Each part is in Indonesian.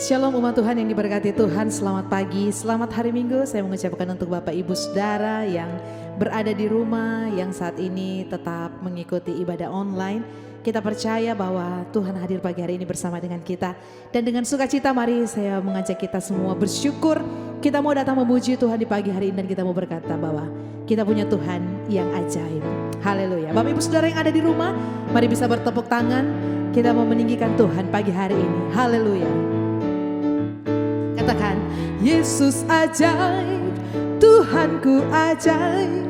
Shalom umat Tuhan yang diberkati Tuhan, selamat pagi, selamat hari Minggu. Saya mengucapkan untuk Bapak Ibu Saudara yang berada di rumah, yang saat ini tetap mengikuti ibadah online. Kita percaya bahwa Tuhan hadir pagi hari ini bersama dengan kita. Dan dengan sukacita mari saya mengajak kita semua bersyukur. Kita mau datang memuji Tuhan di pagi hari ini dan kita mau berkata bahwa kita punya Tuhan yang ajaib. Haleluya. Bapak Ibu Saudara yang ada di rumah, mari bisa bertepuk tangan. Kita mau meninggikan Tuhan pagi hari ini. Haleluya. Katakan, Yesus ajaib, Tuhanku ajaib,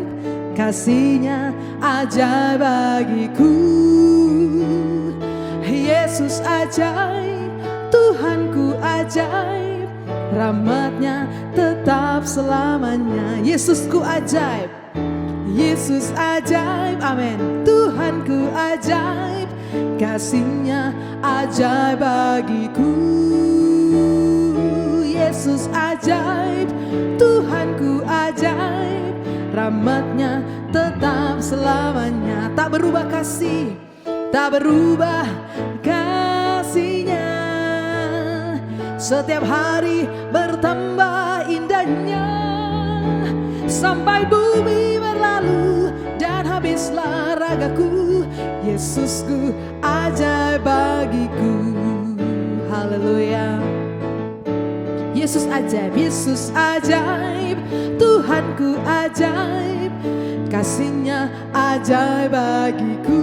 kasih-Nya ajaib bagiku. Yesus ajaib, Tuhanku ajaib, rahmat-Nya tetap selamanya. Yesusku ajaib, Yesus ajaib, amin. Tuhanku ajaib, kasih-Nya ajaib bagiku. Yesus ajaib, Tuhanku ajaib, rahmat-Nya tetap selamanya. Tak berubah kasih, tak berubah kasih-Nya. Setiap hari bertambah indahnya, sampai bumi berlalu dan habislah ragaku. Yesusku ajaib bagiku. Haleluya. Yesus ajaib, Yesus ajaib, Tuhanku ajaib, kasih-Nya ajaib bagiku.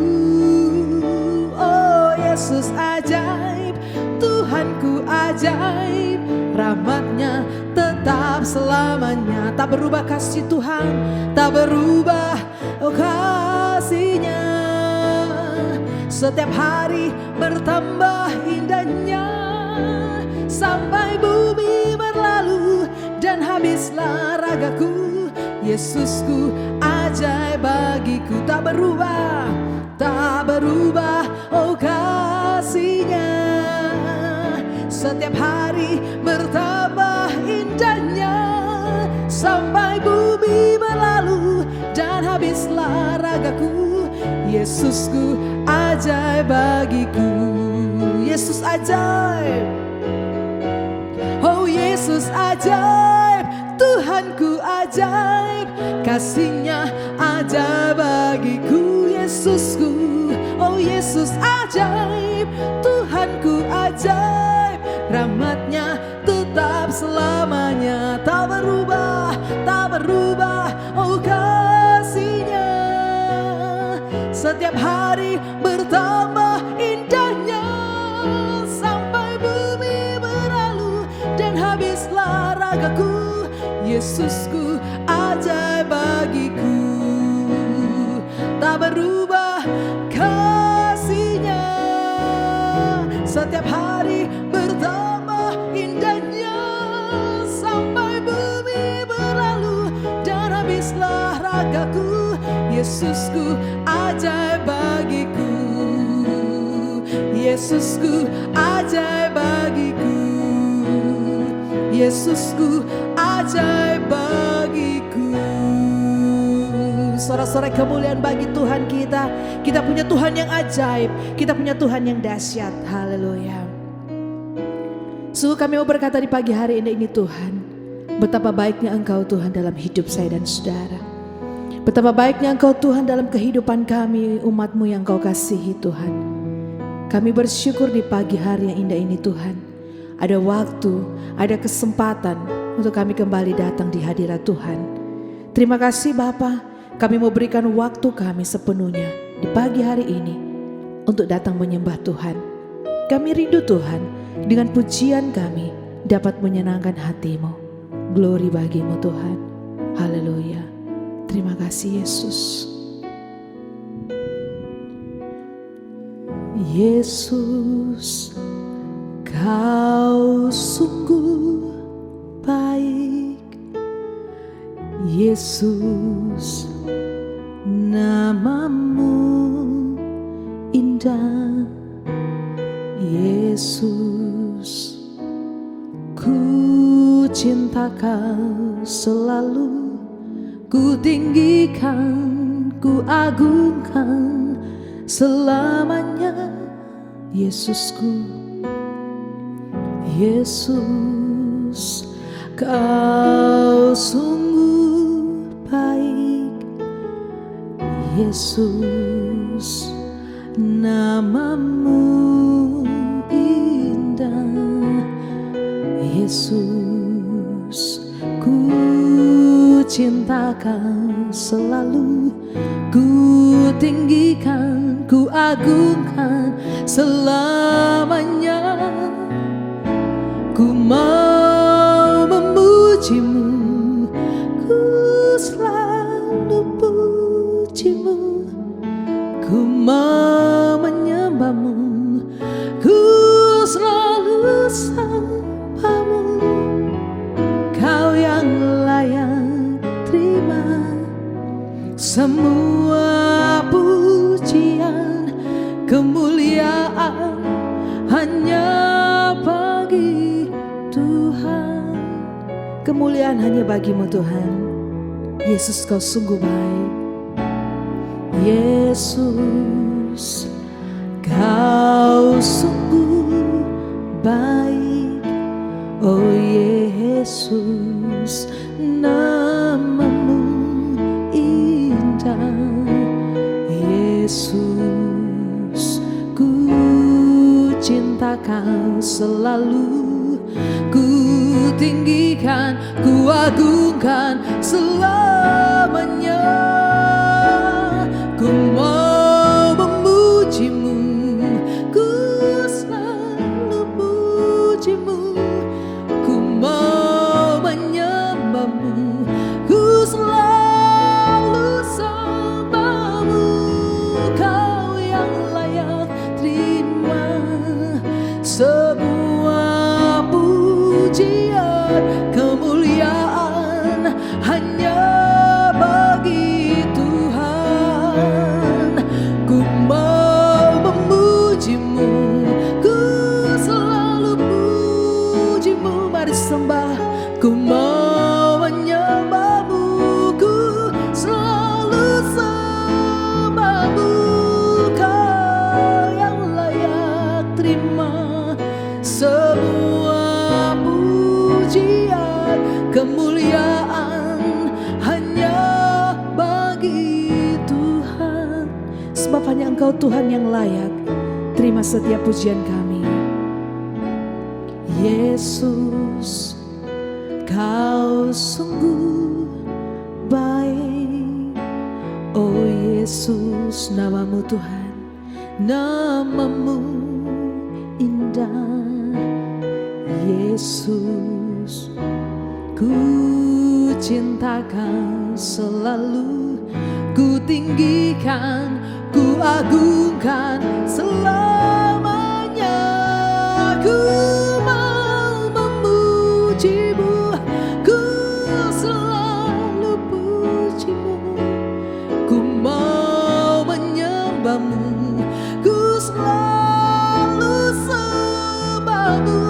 Oh Yesus ajaib, Tuhanku ajaib, rahmat-Nya tetap selamanya. Tak berubah kasih Tuhan, tak berubah kasih-Nya. Setiap hari bertambah indahnya, sampai bumi berlalu dan habislah ragaku. Yesusku ajaib bagiku. Tak berubah, tak berubah kasih-Nya. Setiap hari bertambah indahnya, sampai bumi berlalu dan habislah ragaku. Yesusku ajaib bagiku. Yesus ajaib. Oh Yesus ajaib, Tuhanku ajaib, kasih-Nya ajaib bagiku. Yesusku, oh Yesus ajaib, Tuhanku ajaib, rahmat-Nya tetap selamanya. Tak berubah kasih-Nya. Setiap hari bertambah indahnya, sampai bumi berlalu dan habislah ragaku. Yesusku ajaib bagiku. Tak berubah kasih-Nya. Setiap hari bertambah indahnya, sampai bumi berlalu dan habislah ragaku. Yesusku ajaib bagiku. Yesusku ajaib bagiku. Yesusku ajaib bagiku. Sorak-sorai kemuliaan bagi Tuhan kita. Kita punya Tuhan yang ajaib, kita punya Tuhan yang dahsyat. Haleluya. Sungguh kami mau berkata di pagi hari ini Tuhan, betapa baiknya Engkau Tuhan dalam hidup saya dan saudara. Betapa baiknya Engkau Tuhan dalam kehidupan kami, umat-Mu yang Kau kasihi Tuhan. Kami bersyukur di pagi hari yang indah ini Tuhan. Ada waktu, ada kesempatan untuk kami kembali datang di hadirat Tuhan. Terima kasih Bapa, kami mau berikan waktu kami sepenuhnya di pagi hari ini untuk datang menyembah Tuhan. Kami rindu Tuhan, dengan pujian kami dapat menyenangkan hati-Mu. Glory bagi-Mu Tuhan. Haleluya. Terima kasih Yesus. Yesus, Kau sungguh baik. Yesus, nama-Mu indah. Yesus, ku cinta Kau selalu. Ku tinggikan, ku agungkan selamanya. Yesusku, Yesus, Kau sungguh baik. Yesus, namamu indah. Yesus, ku cinta Kau selalu, ku tinggikan, ku agungkan selamanya. Ku mau memujimu, ku selalu pujimu. Ku mau menyembahmu, ku selalu sembahmu. Kau yang layak terima semua pujian, kemuliaan hanya bagi Tuhan. Kemuliaan hanya bagimu Tuhan. Yesus, Kau sungguh baik. Yesus, Kau sungguh baik. Oh Yesus, namamu indah. Yesus, ku cinta Kau selalu, ku tinggikan, ku agungkan selamanya. Ku mau memujimu, ku selalu pujimu. Ku mau menyembahmu, ku selalu sembahmu. Kau yang layak terima semua pujian, kemuliaan hanya bagi Tuhan. Ku mau memujimu, ku selalu pujimu. Mari sembah. Ku mau menyembahmu, ku selalu sembahmu. Kau yang layak terima semua pujian, kemuliaan hanya bagi Tuhan. Sebab hanya Engkau Tuhan yang layak terima setiap pujian kami. Yesus, Kau sungguh baik. Oh Yesus, namamu Tuhan, namamu indah. Yesus, ku cinta Kau selalu, ku tinggikan, ku agungkan selamanya. Ku mau memujimu, ku selalu pujimu. Ku mau menyembahmu, ku selalu sembahmu.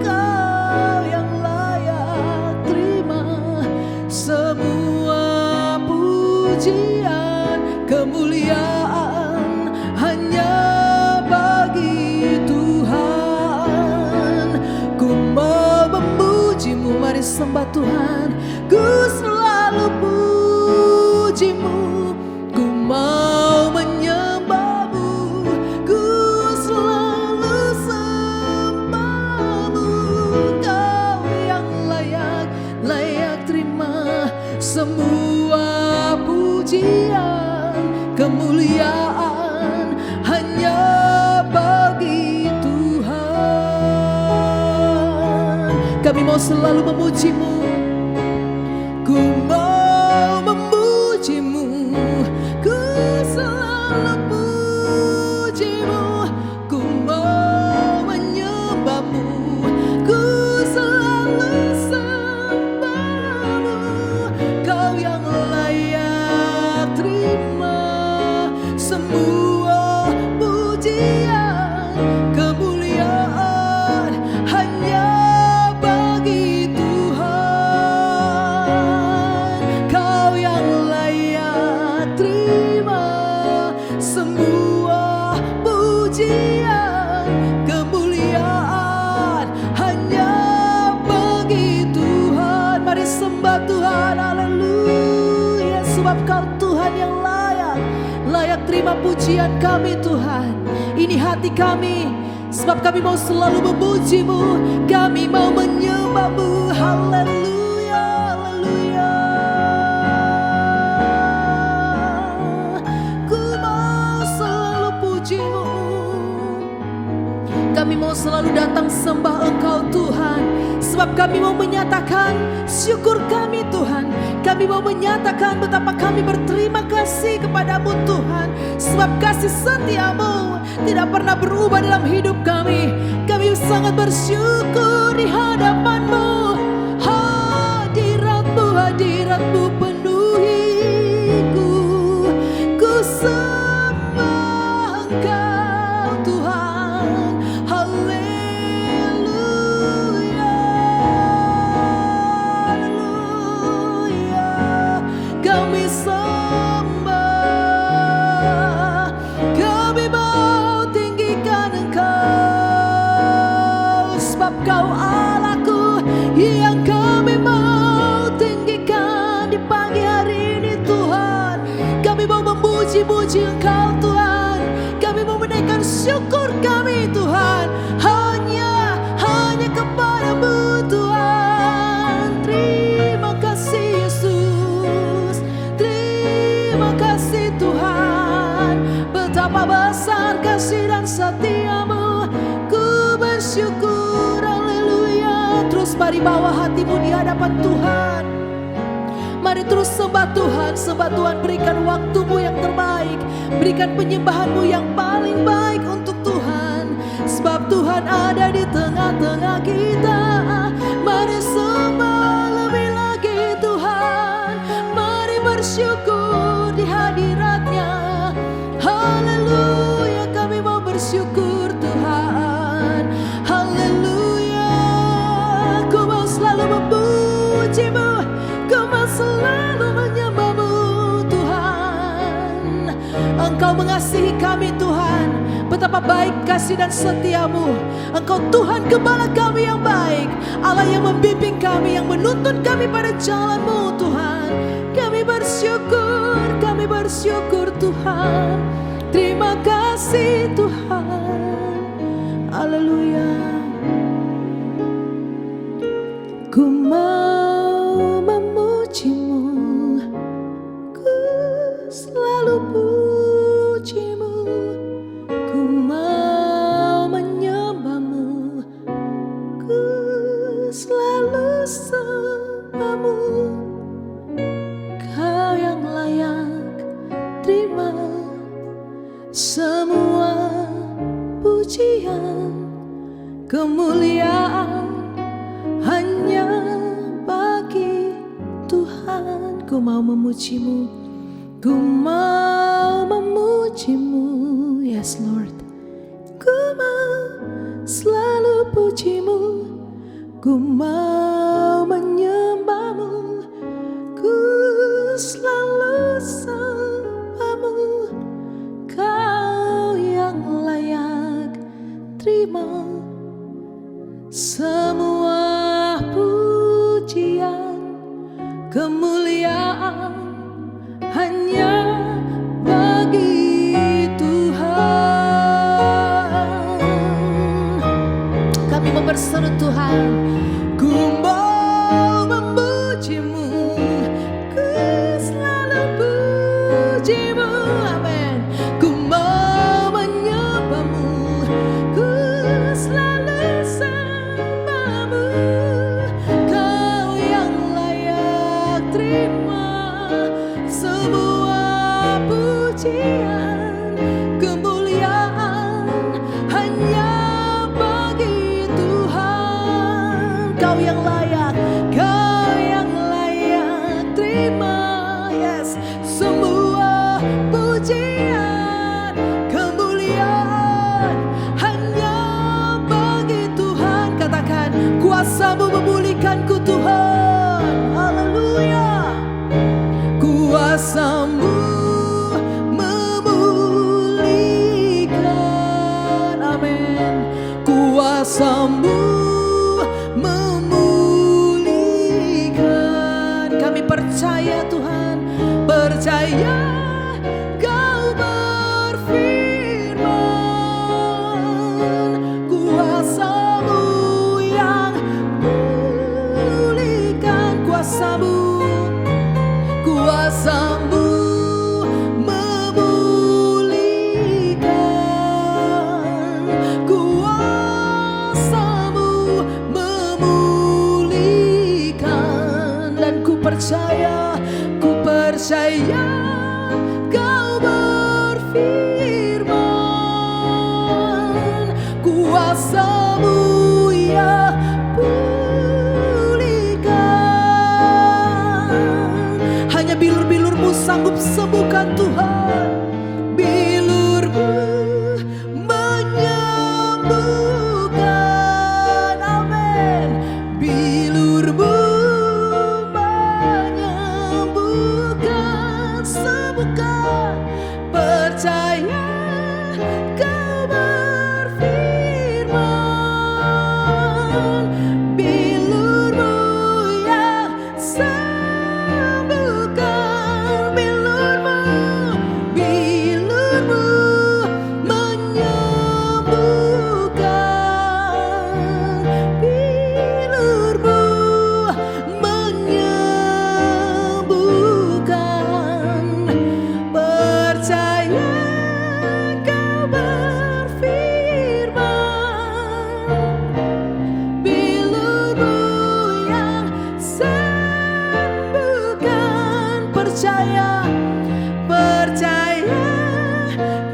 Kau yang layak terima semua pujian, kemuliaan hanya bagi Tuhan. Ku mau memujimu, mari sembah Tuhan. Ku selalu pujimu, ku mau menyembahmu, ku selalu sembahmu. Kau yang layak terima semua pujian, kemuliaan hanya bagi Tuhan. Kami mau selalu memujimu, ku mau memujimu, ku selalu pujimu. Ku mau menyembahmu, ku selalu sembahmu. Kau yang layak terima semua pujian, kemuliaan hanya bagi Tuhan. Kau yang layak terima semua pujian, kemuliaan layak terima pujian kami Tuhan. Ini hati kami, sebab kami mau selalu memuji-Mu, kami mau menyembah-Mu. Haleluya, haleluya. Ku mau selalu puji-Mu. Kami mau selalu datang sembah Engkau Tuhan, sebab kami mau menyatakan syukur kami Tuhan. Kami mau menyatakan betapa kami berterima kasih kepadamu Tuhan, sebab kasih setia-Mu tidak pernah berubah dalam hidup kami. Kami sangat bersyukur di hadapan-Mu. Hadirat-Mu, hadirat-Mu penuhiku. Ku sembah Engkau Tuhan. Haleluya, haleluya. Kami sembah, kami mau tinggikan Engkau, sebab Kau Allahku yang kami mau tinggikan di pagi hari ini Tuhan. Kami mau memuji-muji Engkau Tuhan, kami mau menaikkan syukur kami Tuhan, hanya kepadamu Tuhan. Terima kasih Yesus, terima kasih Tuhan. Betapa besar kasih dan setia-Mu, ku bersyukur, haleluya. Terus mari bawa hatimu di hadapan Tuhan. Mari terus sembah Tuhan, sembah Tuhan. Berikan waktumu yang terbaik, berikan penyembahanmu yang paling baik untuk Tuhan, sebab Tuhan ada di tengah-tengah kita. Mari sembah lebih lagi Tuhan, mari bersyukur di hadirat-Nya. Haleluya, kami mau bersyukur Tuhan. Haleluya, ku mau selalu memuji-Mu, ku mau selalu menyembah-Mu Tuhan. Engkau mengasihi kami Tuhan, betapa baik kasih dan setia-Mu. Engkau Tuhan Gembala kami yang baik, Allah yang membimbing kami, yang menuntun kami pada jalan-Mu Tuhan. Kami bersyukur Tuhan. Terima kasih Tuhan. Haleluya. Ku mau memuji-Mu, ku selalu puji-Mu. Ku mau menyembah-Mu, ku selalu sembah-Mu. Kau yang layak terima semua pujian, kemuliaan hanya bagi Tuhan. Ku mau memuji-Mu, ku mau memuji-Mu, yes Lord. Ku mau selalu puji-Mu, ku mau menyembah-Mu, ku selalu sembah-Mu. Kau yang layak terima semua pujian, kemuliaan hanya bagi Tuhan. Kami mau berseru Tuhan, ku mau memuji-Mu, ku selalu puji-Mu, amin. Ku mau menyembah-Mu, ku selalu sembah-Mu. Kau yang layak terima semua pujian, kemuliaan hanya bagi Tuhan. Kau yang layak terima, yes, semua pujian, kemuliaan hanya bagi Tuhan. Katakan, kuasa-Mu memulihkanku Tuhan. Haleluya. Kuasa-Mu memulihkan, amin. Kuasa-Mu memulihkan. Kami percaya Tuhan, percaya Kau sambutkan Tuhan. Bilurmu menyembuhkan, amin. Bilurmu menyembuhkan, sembuhkan. Percaya kau berfirman, bilurmu yang sembuhkan, bilurmu menyembuhkan, bilurmu menyembuhkan. Percaya kau berfirman, bilurmu yang sembuhkan. Percaya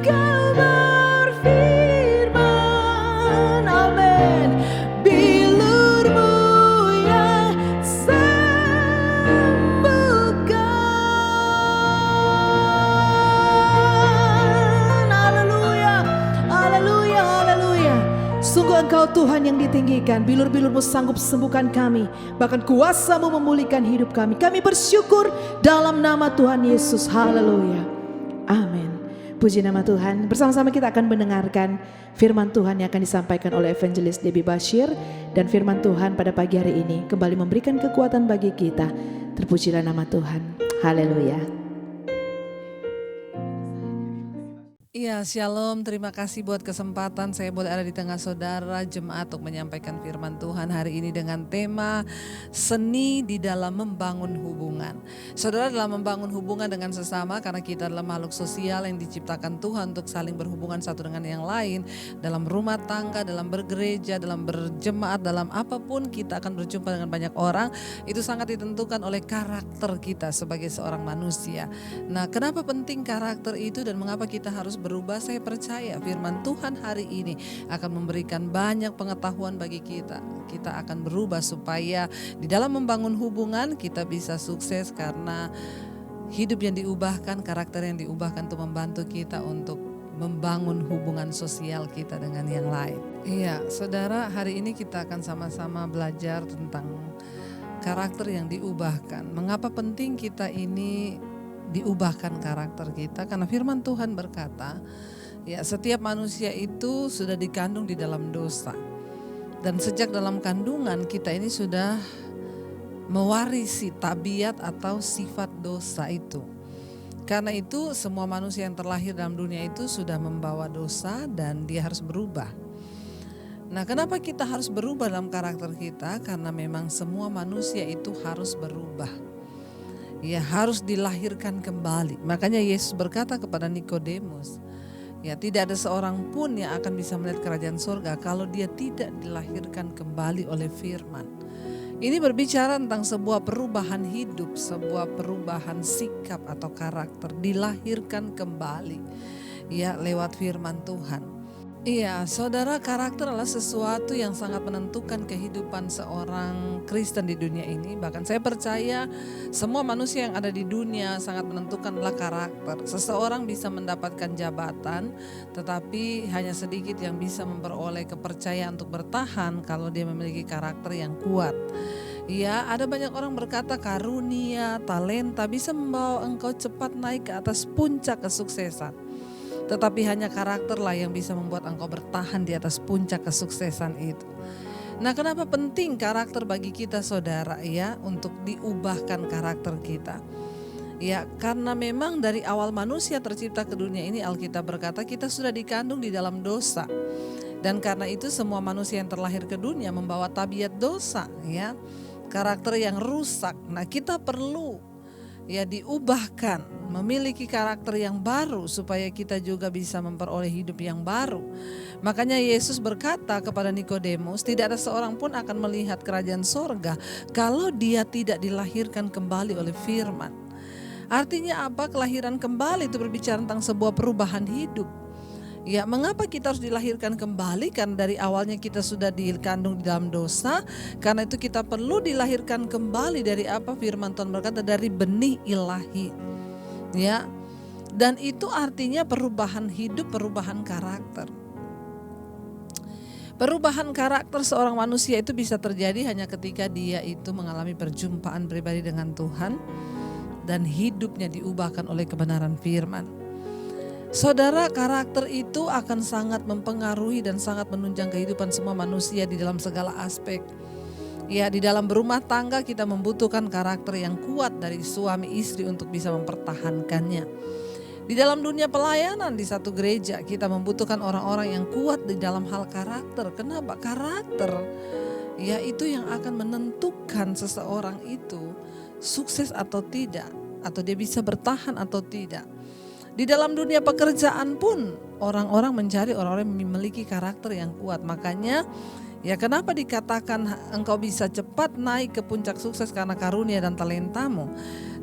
kau berfirman, amin. Bilurmu yang sembuhkan. Haleluya, haleluya, haleluya. Sungguh Engkau Tuhan yang ditinggikan. Bilur-bilurmu sanggup sembuhkan kami. Bahkan kuasa-Mu memulihkan hidup kami. Kami bersyukur dalam nama Tuhan Yesus. Haleluya, amin. Puji nama Tuhan. Bersama-sama kita akan mendengarkan firman Tuhan yang akan disampaikan oleh Evangelis Debbie Bashir. Dan firman Tuhan pada pagi hari ini kembali memberikan kekuatan bagi kita. Terpujilah nama Tuhan. Haleluya. Iya, shalom. Terima kasih buat kesempatan saya boleh ada di tengah saudara jemaat untuk menyampaikan firman Tuhan hari ini dengan tema seni di dalam membangun hubungan. Saudara, dalam membangun hubungan dengan sesama, karena kita adalah makhluk sosial yang diciptakan Tuhan untuk saling berhubungan satu dengan yang lain, dalam rumah tangga, dalam bergereja, dalam berjemaat, dalam apapun kita akan berjumpa dengan banyak orang. Itu sangat ditentukan oleh karakter kita sebagai seorang manusia. Nah, kenapa penting karakter itu dan mengapa kita harus berubah? Saya percaya firman Tuhan hari ini akan memberikan banyak pengetahuan bagi kita. Kita akan berubah supaya di dalam membangun hubungan kita bisa sukses, karena hidup yang diubahkan, karakter yang diubahkan untuk membantu kita untuk membangun hubungan sosial kita dengan yang lain. Iya, saudara, hari ini kita akan sama-sama belajar tentang karakter yang diubahkan. Mengapa penting kita ini diubahkan karakter kita? Karena firman Tuhan berkata, ya, setiap manusia itu sudah dikandung di dalam dosa. Dan sejak dalam kandungan kita ini sudah mewarisi tabiat atau sifat dosa itu. Karena itu semua manusia yang terlahir dalam dunia itu sudah membawa dosa dan dia harus berubah. Nah, kenapa kita harus berubah dalam karakter kita? Karena memang semua manusia itu harus berubah. Ya, harus dilahirkan kembali. Makanya Yesus berkata kepada Nikodemus, ya, tidak ada seorang pun yang akan bisa melihat kerajaan surga kalau dia tidak dilahirkan kembali oleh firman. Ini berbicara tentang sebuah perubahan hidup, sebuah perubahan sikap atau karakter, dilahirkan kembali, ya, lewat firman Tuhan. Iya, saudara, karakter adalah sesuatu yang sangat menentukan kehidupan seorang Kristen di dunia ini. Bahkan saya percaya semua manusia yang ada di dunia sangat menentukanlah karakter. Seseorang bisa mendapatkan jabatan, tetapi hanya sedikit yang bisa memperoleh kepercayaan untuk bertahan kalau dia memiliki karakter yang kuat. Ya, ada banyak orang berkata karunia, talenta bisa membawa engkau cepat naik ke atas puncak kesuksesan. Tetapi hanya karakterlah yang bisa membuat engkau bertahan di atas puncak kesuksesan itu. Nah, kenapa penting karakter bagi kita, saudara, ya, untuk diubahkan karakter kita? Ya, karena memang dari awal manusia tercipta ke dunia ini, Alkitab berkata kita sudah dikandung di dalam dosa. Dan karena itu semua manusia yang terlahir ke dunia membawa tabiat dosa, ya, karakter yang rusak. Nah, kita perlu, ya, diubahkan, memiliki karakter yang baru supaya kita juga bisa memperoleh hidup yang baru. Makanya Yesus berkata kepada Nikodemus, tidak ada seorang pun akan melihat kerajaan sorga kalau dia tidak dilahirkan kembali oleh firman. Artinya apa? Kelahiran kembali itu berbicara tentang sebuah perubahan hidup. Ya, mengapa kita harus dilahirkan kembali? Karena dari awalnya kita sudah dikandung di dalam dosa. Karena itu kita perlu dilahirkan kembali dari apa? Firman Tuhan berkata, dari benih ilahi. Ya, Dan itu artinya perubahan hidup, perubahan karakter. Perubahan karakter seorang manusia itu bisa terjadi hanya ketika dia itu mengalami perjumpaan pribadi dengan Tuhan dan hidupnya diubahkan oleh kebenaran firman. Saudara, karakter itu akan sangat mempengaruhi dan sangat menunjang kehidupan semua manusia di dalam segala aspek. Ya, di dalam berumah tangga kita membutuhkan karakter yang kuat dari suami istri untuk bisa mempertahankannya. Di dalam dunia pelayanan di satu gereja kita membutuhkan orang-orang yang kuat di dalam hal karakter. Kenapa? Karakter ya itu yang akan menentukan seseorang itu sukses atau tidak, atau dia bisa bertahan atau tidak. Di dalam dunia pekerjaan pun orang-orang mencari orang-orang yang memiliki karakter yang kuat. Makanya ya kenapa dikatakan engkau bisa cepat naik ke puncak sukses karena karunia dan talentamu.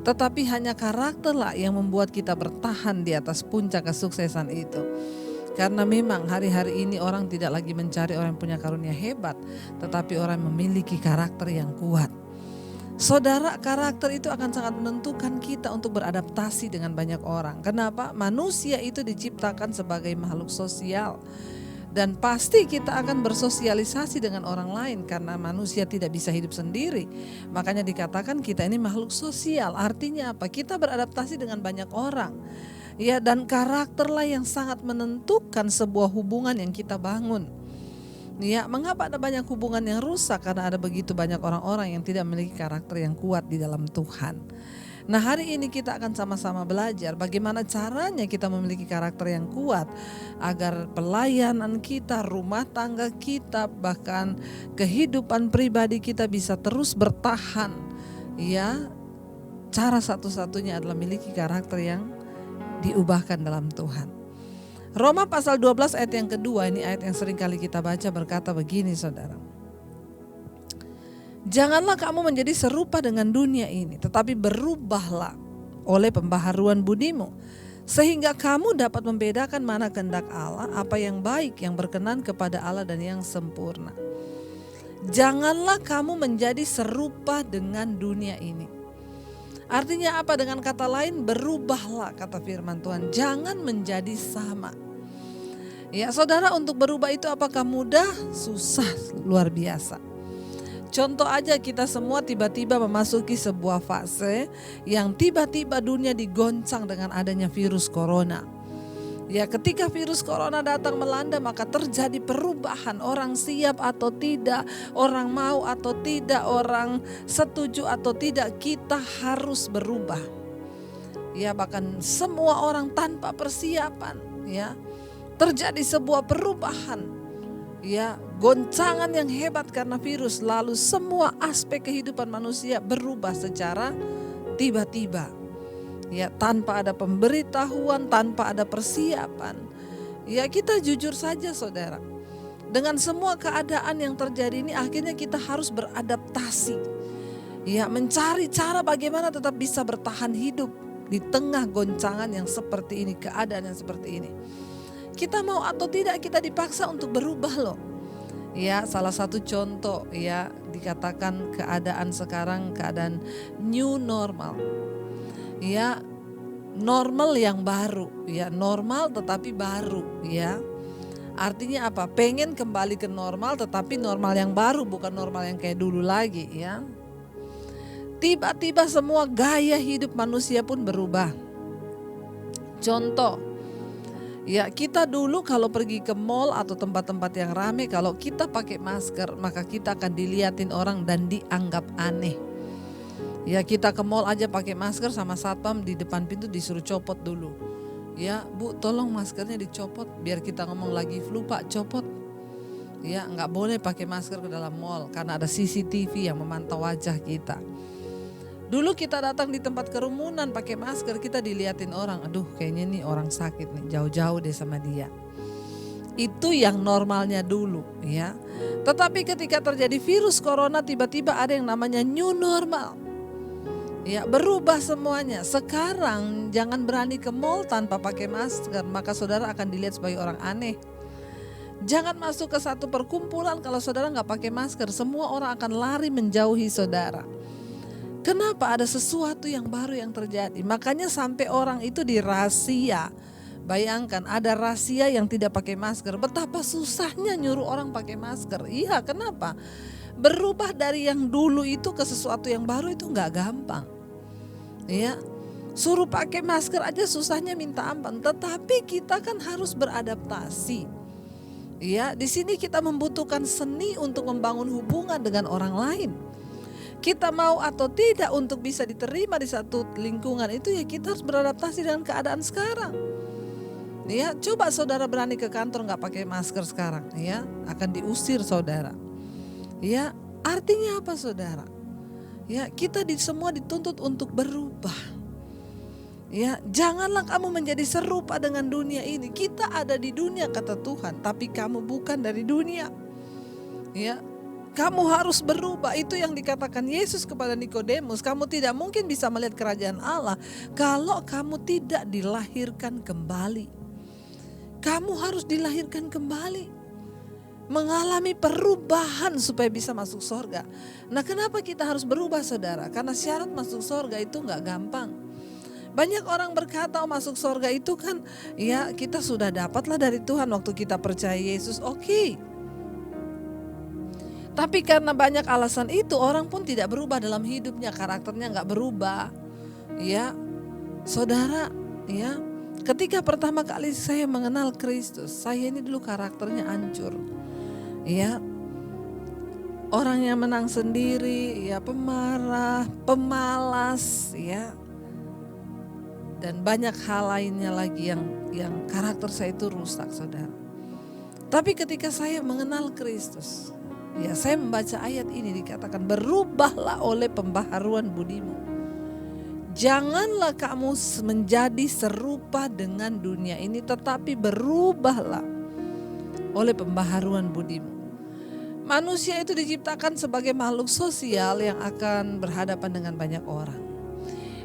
Tetapi hanya karakterlah yang membuat kita bertahan di atas puncak kesuksesan itu. Karena memang hari-hari ini orang tidak lagi mencari orang yang punya karunia hebat, tetapi orang yang memiliki karakter yang kuat. Saudara, karakter itu akan sangat menentukan kita untuk beradaptasi dengan banyak orang. Kenapa? Manusia itu diciptakan sebagai makhluk sosial. Dan pasti kita akan bersosialisasi dengan orang lain karena manusia tidak bisa hidup sendiri. Makanya dikatakan kita ini makhluk sosial. Artinya apa? Kita beradaptasi dengan banyak orang. Ya, dan karakterlah yang sangat menentukan sebuah hubungan yang kita bangun. Ya, mengapa ada banyak hubungan yang rusak? Karena ada begitu banyak orang-orang yang tidak memiliki karakter yang kuat di dalam Tuhan. Nah, hari ini kita akan sama-sama belajar bagaimana caranya kita memiliki karakter yang kuat agar pelayanan kita, rumah tangga kita, bahkan kehidupan pribadi kita bisa terus bertahan. Ya, cara satu-satunya adalah memiliki karakter yang diubahkan dalam Tuhan. Roma pasal 12 ayat yang kedua, ini ayat yang sering kali kita baca, berkata begini saudara. Janganlah kamu menjadi serupa dengan dunia ini, tetapi berubahlah oleh pembaharuan budimu, sehingga kamu dapat membedakan mana kehendak Allah, apa yang baik, yang berkenan kepada Allah dan yang sempurna. Janganlah kamu menjadi serupa dengan dunia ini. Artinya apa? Dengan kata lain, berubahlah, kata firman Tuhan. Jangan menjadi sama. Ya saudara, untuk berubah itu apakah mudah? Susah, luar biasa. Contoh aja, kita semua tiba-tiba memasuki sebuah fase yang tiba-tiba dunia digoncang dengan adanya virus corona. Ya, ketika virus corona datang melanda maka terjadi perubahan. Orang siap atau tidak, orang mau atau tidak, orang setuju atau tidak, kita harus berubah. Ya, bahkan semua orang tanpa persiapan, ya. Terjadi sebuah perubahan. Ya, goncangan yang hebat karena virus, lalu semua aspek kehidupan manusia berubah secara tiba-tiba. Ya, tanpa ada pemberitahuan, tanpa ada persiapan. Ya, kita jujur saja saudara. Dengan semua keadaan yang terjadi ini akhirnya kita harus beradaptasi. Ya, mencari cara bagaimana tetap bisa bertahan hidup di tengah goncangan yang seperti ini, keadaan yang seperti ini. Kita mau atau tidak kita dipaksa untuk berubah loh. Ya, salah satu contoh ya dikatakan keadaan sekarang keadaan new normal. Ya, normal yang baru, ya normal tetapi baru, ya. Artinya apa? Pengen kembali ke normal tetapi normal yang baru, bukan normal yang kayak dulu lagi, ya. Tiba-tiba semua gaya hidup manusia pun berubah. Contoh, ya kita dulu kalau pergi ke mall atau tempat-tempat yang ramai, kalau kita pakai masker maka kita akan dilihatin orang dan dianggap aneh. Ya, kita ke mall aja pakai masker, sama satpam di depan pintu disuruh copot dulu. Ya, Bu, tolong maskernya dicopot, biar kita ngomong lagi flu, Pak, copot. Ya, nggak boleh pakai masker ke dalam mall karena ada CCTV yang memantau wajah kita. Dulu kita datang di tempat kerumunan pakai masker, kita diliatin orang, aduh kayaknya nih orang sakit nih, jauh-jauh deh sama dia. Itu yang normalnya dulu, ya. Tetapi ketika terjadi virus corona, tiba-tiba ada yang namanya new normal. Ya, berubah semuanya. Sekarang jangan berani ke mall tanpa pakai masker, maka saudara akan dilihat sebagai orang aneh. Jangan masuk ke satu perkumpulan kalau saudara nggak pakai masker, semua orang akan lari menjauhi saudara. Kenapa? Ada sesuatu yang baru yang terjadi. Makanya sampai orang itu dirahasia. Bayangkan ada rahasia yang tidak pakai masker. Betapa susahnya nyuruh orang pakai masker. Iya, kenapa? Berubah dari yang dulu itu ke sesuatu yang baru itu nggak gampang. Ya, suruh pakai masker aja susahnya minta ampun. Tetapi kita kan harus beradaptasi. Ya, di sini kita membutuhkan seni untuk membangun hubungan dengan orang lain. Kita mau atau tidak untuk bisa diterima di satu lingkungan itu, ya kita harus beradaptasi dengan keadaan sekarang. Ya, coba saudara berani ke kantor nggak pakai masker sekarang, ya akan diusir saudara. Ya, artinya apa saudara? Ya, kita semua dituntut untuk berubah. Ya, janganlah kamu menjadi serupa dengan dunia ini. Kita ada di dunia kata Tuhan, tapi kamu bukan dari dunia. Ya, kamu harus berubah. Itu yang dikatakan Yesus kepada Nikodemus. Kamu tidak mungkin bisa melihat kerajaan Allah kalau kamu tidak dilahirkan kembali. Kamu harus dilahirkan kembali, mengalami perubahan supaya bisa masuk surga. Nah, kenapa kita harus berubah saudara? Karena syarat masuk surga itu gak gampang. Banyak orang berkata masuk surga itu kan ya kita sudah dapatlah dari Tuhan waktu kita percaya Yesus, oke. Tapi karena banyak alasan itu orang pun tidak berubah dalam hidupnya, karakternya gak berubah. Ya, saudara, ya, ketika pertama kali saya mengenal Kristus, saya ini dulu karakternya hancur. Ya, orang yang menang sendiri, ya pemarah, pemalas, ya. Dan banyak hal lainnya lagi yang karakter saya itu rusak, saudara. Tapi ketika saya mengenal Kristus, ya saya membaca ayat ini dikatakan berubahlah oleh pembaharuan budimu. Janganlah kamu menjadi serupa dengan dunia ini, tetapi berubahlah oleh pembaharuan budimu. Manusia itu diciptakan sebagai makhluk sosial yang akan berhadapan dengan banyak orang.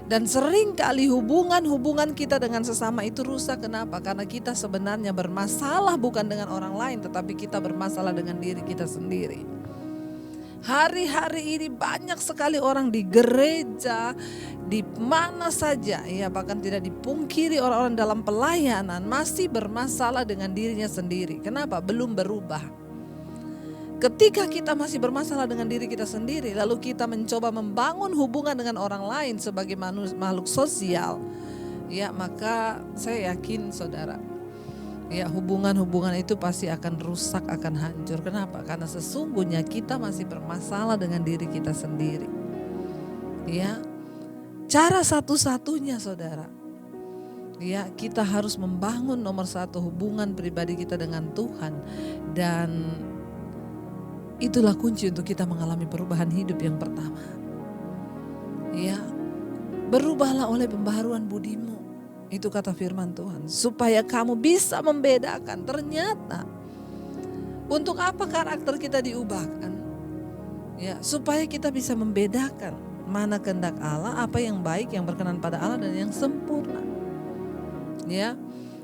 Dan sering kali hubungan kita dengan sesama itu rusak. Kenapa? Karena kita sebenarnya bermasalah bukan dengan orang lain, tetapi kita bermasalah dengan diri kita sendiri. Hari-hari ini banyak sekali orang di gereja, di mana saja, ya bahkan tidak dipungkiri orang-orang dalam pelayanan masih bermasalah dengan dirinya sendiri. Kenapa? Belum berubah. Ketika kita masih bermasalah dengan diri kita sendiri, lalu kita mencoba membangun hubungan dengan orang lain sebagai makhluk sosial, ya maka saya yakin saudara, ya hubungan-hubungan itu pasti akan rusak, akan hancur. Kenapa? Karena sesungguhnya kita masih bermasalah dengan diri kita sendiri. Ya, cara satu-satunya saudara, ya kita harus membangun nomor satu hubungan pribadi kita dengan Tuhan, dan itulah kunci untuk kita mengalami perubahan hidup yang pertama. Ya, berubahlah oleh pembaharuan budimu. Itu kata firman Tuhan. Supaya kamu bisa membedakan. Ternyata untuk apa karakter kita diubahkan? Ya, supaya kita bisa membedakan mana kehendak Allah, apa yang baik, yang berkenan pada Allah, dan yang sempurna. Ya,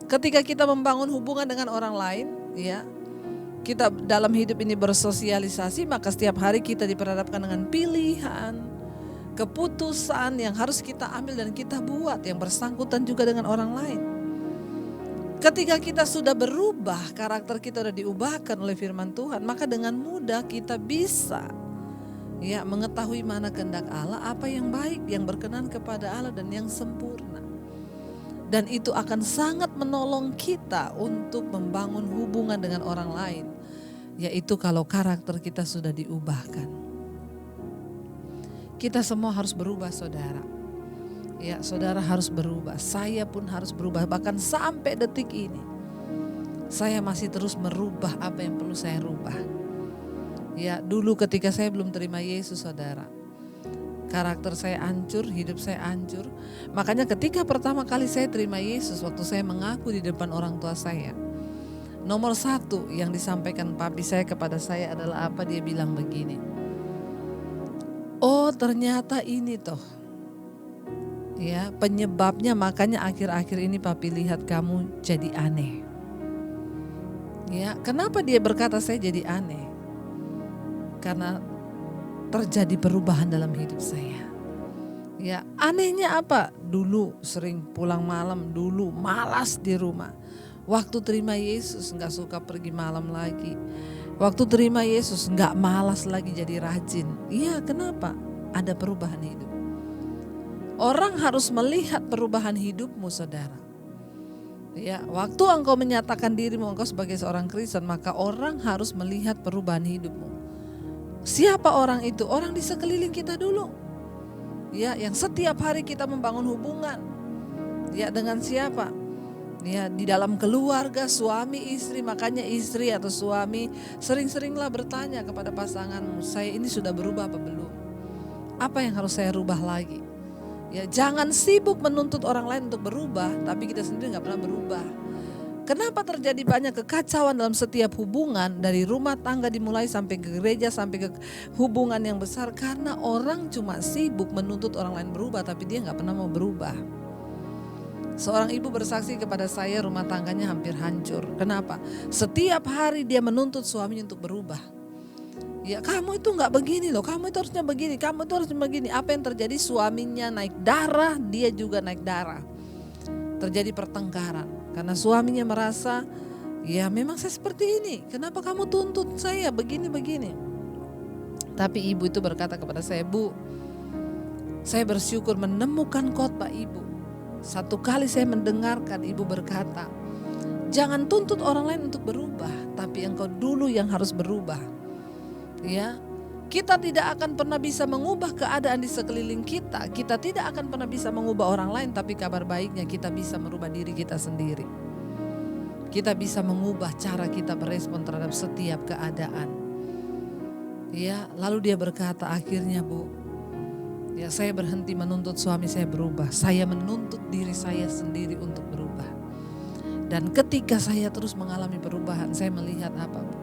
ketika kita membangun hubungan dengan orang lain, ya, kita dalam hidup ini bersosialisasi, maka setiap hari kita diperhadapkan dengan pilihan, keputusan yang harus kita ambil dan kita buat yang bersangkutan juga dengan orang lain. Ketika kita sudah berubah, karakter kita sudah diubahkan oleh firman Tuhan, maka dengan mudah kita bisa ya mengetahui mana kehendak Allah, apa yang baik, yang berkenan kepada Allah, dan yang sempurna. Dan itu akan sangat menolong kita untuk membangun hubungan dengan orang lain. Yaitu kalau karakter kita sudah diubahkan. Kita semua harus berubah saudara. Ya, saudara harus berubah. Saya pun harus berubah. Bahkan sampai detik ini, saya masih terus merubah apa yang perlu saya rubah. Ya, dulu ketika saya belum terima Yesus saudara, karakter saya hancur, hidup saya hancur. Makanya ketika pertama kali saya terima Yesus, waktu saya mengaku di depan orang tua saya, nomor satu yang disampaikan papi saya kepada saya adalah apa? Dia bilang begini, oh ternyata ini toh ya penyebabnya, makanya akhir-akhir ini papi lihat kamu jadi aneh. Ya, kenapa dia berkata saya jadi aneh? Karena terjadi perubahan dalam hidup saya. Ya, anehnya apa? Dulu sering pulang malam, dulu malas di rumah. Waktu terima Yesus nggak suka pergi malam lagi. Waktu terima Yesus nggak malas lagi jadi rajin. Iya, kenapa? Ada perubahan hidup. Orang harus melihat perubahan hidupmu, saudara. Ya, waktu engkau menyatakan dirimu engkau sebagai seorang Kristen, maka orang harus melihat perubahan hidupmu. Siapa orang itu? Orang di sekeliling kita dulu. Ya, yang setiap hari kita membangun hubungan. Ya, dengan siapa? Ya, di dalam keluarga, suami istri. Makanya istri atau suami sering-seringlah bertanya kepada pasanganmu, saya ini sudah berubah apa belum? Apa yang harus saya rubah lagi? Ya, jangan sibuk menuntut orang lain untuk berubah, tapi kita sendiri gak pernah berubah. Kenapa terjadi banyak kekacauan dalam setiap hubungan, dari rumah tangga dimulai sampai ke gereja, sampai ke hubungan yang besar? Karena orang cuma sibuk menuntut orang lain berubah, tapi dia gak pernah mau berubah. Seorang ibu bersaksi kepada saya, rumah tangganya hampir hancur. Kenapa? Setiap hari dia menuntut suaminya untuk berubah. Ya, kamu itu gak begini loh, kamu itu harusnya begini, kamu itu harusnya begini. Apa yang terjadi? Suaminya naik darah, dia juga naik darah. Terjadi pertengkaran karena suaminya merasa, ya memang saya seperti ini, kenapa kamu tuntut saya begini-begini. Tapi ibu itu berkata kepada saya, Bu, saya bersyukur menemukan khotbah ibu. Satu kali saya mendengarkan ibu berkata, jangan tuntut orang lain untuk berubah, tapi engkau dulu yang harus berubah. Ya, kita tidak akan pernah bisa mengubah keadaan di sekeliling kita. Kita tidak akan pernah bisa mengubah orang lain, tapi kabar baiknya kita bisa merubah diri kita sendiri. Kita bisa mengubah cara kita berespon terhadap setiap keadaan. Ya, lalu dia berkata, akhirnya Bu, ya saya berhenti menuntut suami saya berubah. Saya menuntut diri saya sendiri untuk berubah. Dan ketika saya terus mengalami perubahan, saya melihat apa, Bu?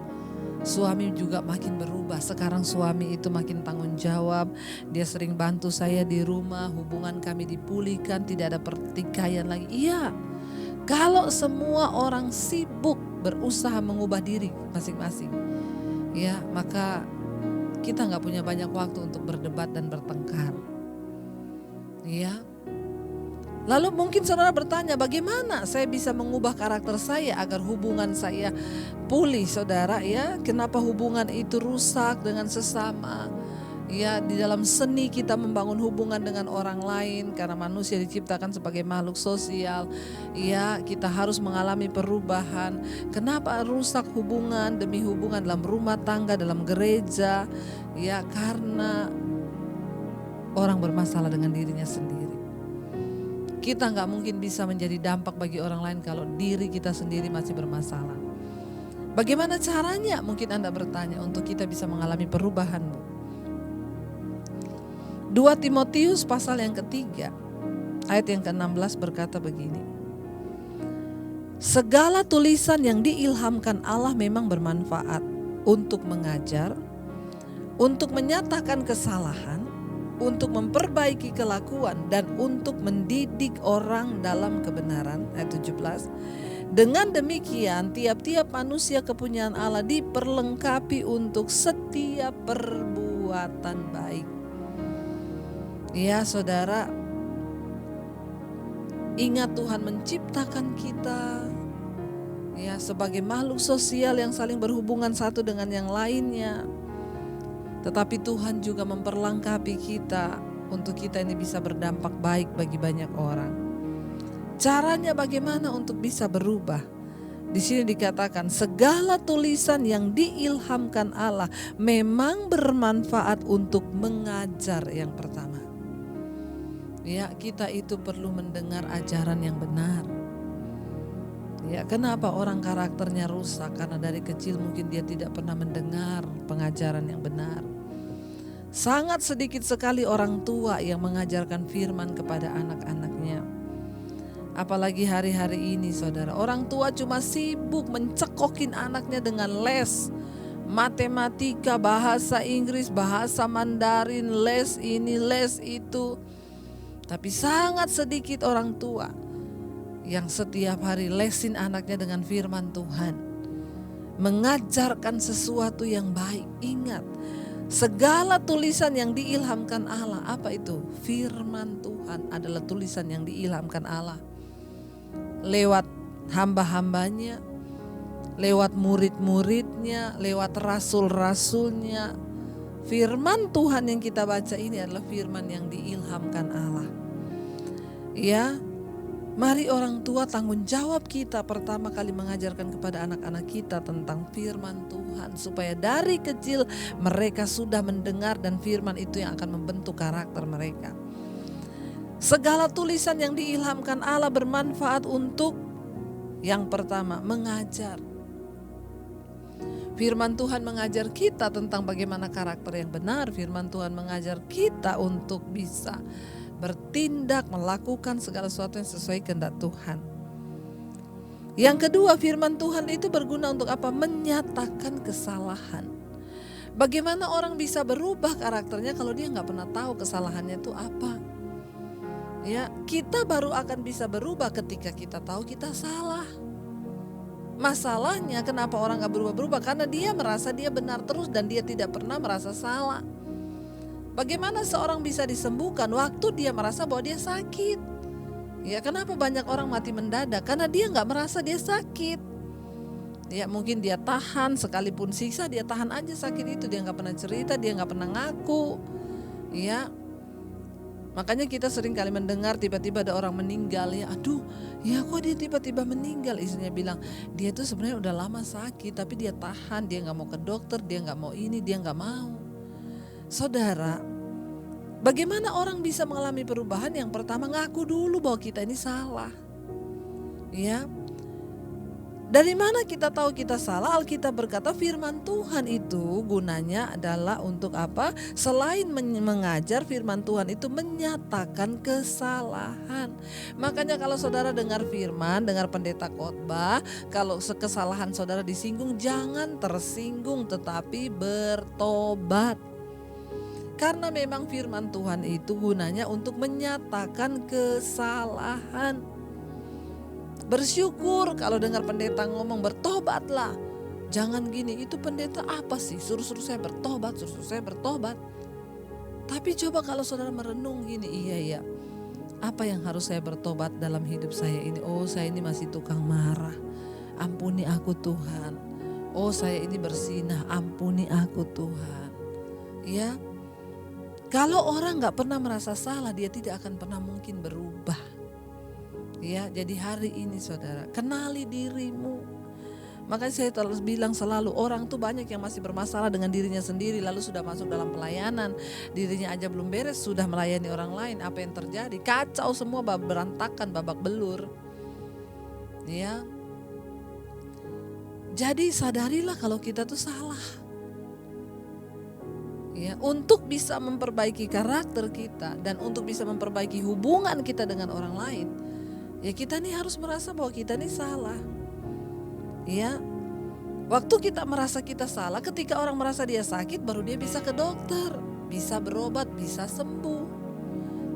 Suami juga makin berubah. Sekarang suami itu makin tanggung jawab. Dia sering bantu saya di rumah. Hubungan kami dipulihkan. Tidak ada pertikaian lagi. Iya, kalau semua orang sibuk berusaha mengubah diri masing-masing, ya maka kita gak punya banyak waktu untuk berdebat dan bertengkar. Ya. Lalu mungkin saudara bertanya, bagaimana saya bisa mengubah karakter saya agar hubungan saya pulih, saudara? Ya, kenapa hubungan itu rusak dengan sesama? Ya, di dalam seni kita membangun hubungan dengan orang lain karena manusia diciptakan sebagai makhluk sosial. Ya, kita harus mengalami perubahan. Kenapa rusak hubungan demi hubungan dalam rumah tangga, dalam gereja? Ya, karena orang bermasalah dengan dirinya sendiri. Kita gak mungkin bisa menjadi dampak bagi orang lain kalau diri kita sendiri masih bermasalah. Bagaimana caranya? Mungkin Anda bertanya, untuk kita bisa mengalami perubahan, Bu. 2 Timotius pasal yang ketiga, ayat yang ke-16 berkata begini. Segala tulisan yang diilhamkan Allah memang bermanfaat untuk mengajar, untuk menyatakan kesalahan, untuk memperbaiki kelakuan, dan untuk mendidik orang dalam kebenaran. Ayat 17. Dengan demikian tiap-tiap manusia kepunyaan Allah diperlengkapi untuk setiap perbuatan baik. Ya saudara, ingat Tuhan menciptakan kita ya sebagai makhluk sosial yang saling berhubungan satu dengan yang lainnya. Tetapi Tuhan juga memperlengkapi kita untuk kita ini bisa berdampak baik bagi banyak orang. Caranya bagaimana untuk bisa berubah? Di sini dikatakan segala tulisan yang diilhamkan Allah memang bermanfaat untuk mengajar yang pertama. Ya, kita itu perlu mendengar ajaran yang benar. Ya, kenapa orang karakternya rusak? Karena dari kecil mungkin dia tidak pernah mendengar pengajaran yang benar. Sangat sedikit sekali orang tua yang mengajarkan firman kepada anak-anaknya. Apalagi hari-hari ini saudara, orang tua cuma sibuk mencekokin anaknya dengan les matematika, bahasa Inggris, bahasa Mandarin, les ini, les itu. Tapi sangat sedikit orang tua yang setiap hari lesin anaknya dengan firman Tuhan, mengajarkan sesuatu yang baik. Ingat, Segala tulisan yang diilhamkan Allah, apa itu? Firman Tuhan adalah tulisan yang diilhamkan Allah. Lewat hamba-hambanya, lewat murid-muridnya, lewat rasul-rasulnya. Firman Tuhan yang kita baca ini adalah firman yang diilhamkan Allah. Ya, mari orang tua, tanggung jawab kita pertama kali mengajarkan kepada anak-anak kita tentang firman Tuhan. Supaya dari kecil mereka sudah mendengar dan firman itu yang akan membentuk karakter mereka. Segala tulisan yang diilhamkan Allah bermanfaat untuk yang pertama, mengajar. Firman Tuhan mengajar kita tentang bagaimana karakter yang benar. Firman Tuhan mengajar kita untuk bisa bertindak, melakukan segala sesuatu yang sesuai kehendak Tuhan. Yang kedua, firman Tuhan itu berguna untuk apa? Menyatakan kesalahan. Bagaimana orang bisa berubah karakternya kalau dia nggak pernah tahu kesalahannya itu apa? Ya, kita baru akan bisa berubah ketika kita tahu kita salah. Masalahnya kenapa orang gak berubah-berubah? Karena dia merasa dia benar terus dan dia tidak pernah merasa salah. Bagaimana seorang bisa disembuhkan waktu dia merasa bahwa dia sakit? Ya, kenapa banyak orang mati mendadak? Karena dia gak merasa dia sakit. Ya, mungkin dia tahan, sekalipun siksa dia tahan aja sakit itu. Dia gak pernah cerita, dia gak pernah ngaku. Ya, makanya kita sering kali mendengar tiba-tiba ada orang meninggal, ya aduh ya kok dia tiba-tiba meninggal. Istrinya bilang dia tuh sebenarnya udah lama sakit tapi dia tahan, dia gak mau ke dokter, dia gak mau ini, dia gak mau. Saudara, bagaimana orang bisa mengalami perubahan? Yang pertama, ngaku dulu bahwa kita ini salah. Ya, dari mana kita tahu kita salah? Alkitab berkata firman Tuhan itu gunanya adalah untuk apa? Selain mengajar, firman Tuhan itu menyatakan kesalahan. Makanya kalau saudara dengar firman, dengar pendeta khotbah, kalau kesalahan saudara disinggung, jangan tersinggung tetapi bertobat. Karena memang firman Tuhan itu gunanya untuk menyatakan kesalahan. Bersyukur kalau dengar pendeta ngomong bertobatlah. Jangan gini, itu pendeta apa sih? Suruh-suruh saya bertobat, suruh saya bertobat. Tapi coba kalau saudara merenung gini, iya. Apa yang harus saya bertobat dalam hidup saya ini? Oh, saya ini masih tukang marah. Ampuni aku Tuhan. Oh, saya ini bersinah. Ampuni aku Tuhan. Ya. Kalau orang gak pernah merasa salah, dia tidak akan pernah mungkin berubah. Ya, jadi hari ini saudara, kenali dirimu. Makanya saya terus bilang selalu, orang tuh banyak yang masih bermasalah dengan dirinya sendiri, lalu sudah masuk dalam pelayanan, dirinya aja belum beres sudah melayani orang lain. Apa yang terjadi? Kacau semua, berantakan, babak belur. Ya. Jadi sadarilah kalau kita tuh salah. Ya, untuk bisa memperbaiki karakter kita dan untuk bisa memperbaiki hubungan kita dengan orang lain, ya kita nih harus merasa bahwa kita nih salah. Ya, waktu kita merasa kita salah, ketika orang merasa dia sakit, baru dia bisa ke dokter, bisa berobat, bisa sembuh.